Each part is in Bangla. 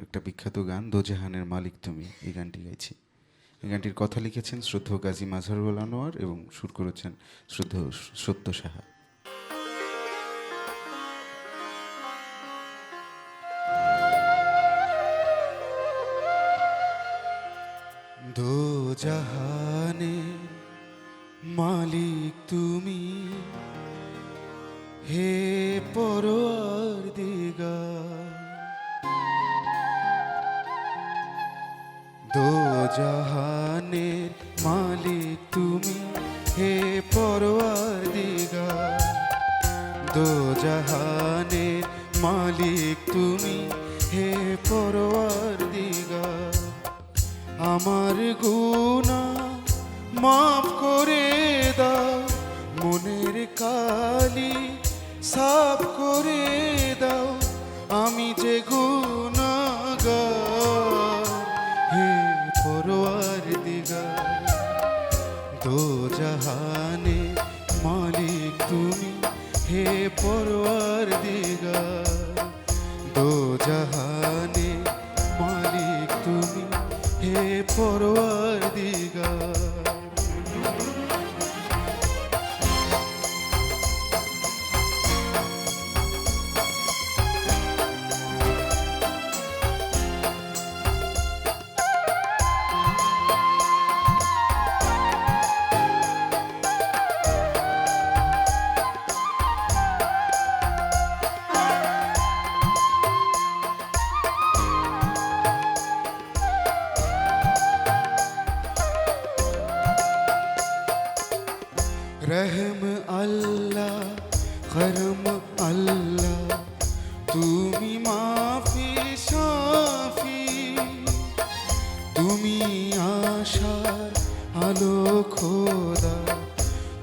একটা বিখ্যাত গান দোজাহানের মালিক তুমি, এই গানটি গাইছি। এই গানটির কথা লিখেছেন শ্রদ্ধেয় গাজী মাজহারুল আনোয়ার এবং সুর করেছেন শ্রদ্ধেয় সত্য সাহা। দোজাহানে মালিক তুমি, হে পরওয়ারদিগার। দোজাহানের মালিক তুমি, হে পরওয়ারদিগার। দোজাহানের মালিক তুমি, হে পরওয়ারদিগার। আমার গুনাহ মাফ করে দাও, মনের কালি সাফ করে দাও। আমি যে গুনাহগার, হে পরওয়ারদিগার। দোজাহানে মালিক তুমি, হে পরওয়ারদিগার। দোজাহানে মালিক তুমি, হে পরওয়ারদিগার। রহম আল্লাহ করম আল্লাহ, তুমি মাফি শাফি। তুমি আশার আলো খোদা,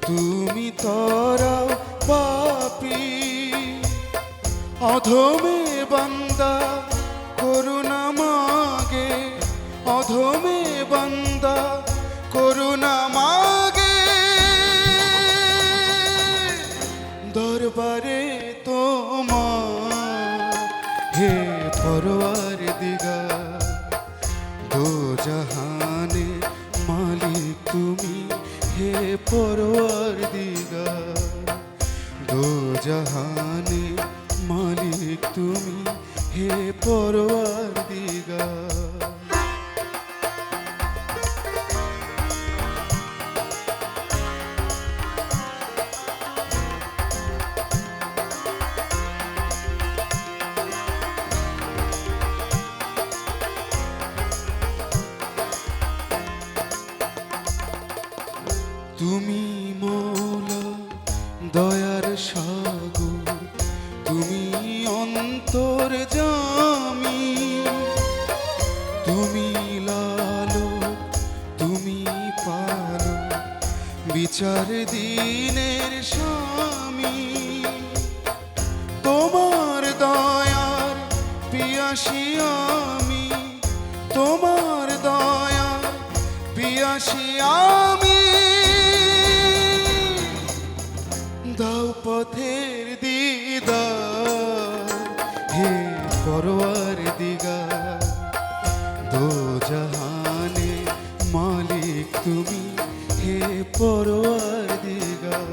তুমি তরাও পাপি। অধমে বান্দা করুণা মাগে, অধমে বান্দা করুণা মাগে। দরবারে তোমার, হে পরওয়ারদিগার। দোজাহানে মালিক তুমি, হে পরওয়ারদিগার। দোজাহানে মালিক তুমি, হে পরওয়ারদিগার। তুমি মৌলা দয়ার সাগর, তুমি অন্তর্যামী। তুমি লালক, তুমি পালক, বিচার দিনের স্বামী। তোমার দয়ার পিয়াসী আমি, তোমার দয়ার পিয়াসী আমি। দাও পথের দিদার, হে পরওয়ারদিগার। দোজাহানে মালিক তুমি, হে পরওয়ারদিগার।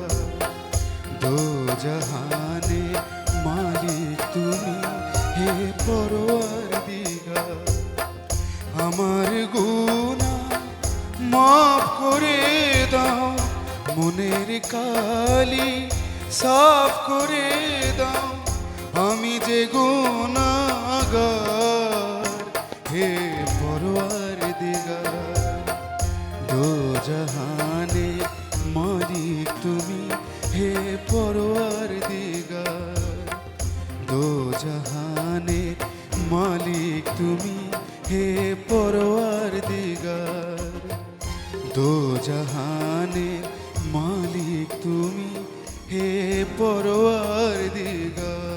দোজাহানে মালিক তুমি, হে পরওয়ারদিগার। আমার গুনাহ মাফ করে দাও, মনের কালি সাফ করে দাও। আমি যে গুনাহগার, হে পরওয়ারদিগার। দোজাহানে মালিক তুমি, হে পরওয়ারদিগার। দোজাহানে মালিক তুমি, হে পরওয়ারদিগার। দোজাহানে মালিক তুমি, হে পরওয়ারদিগার।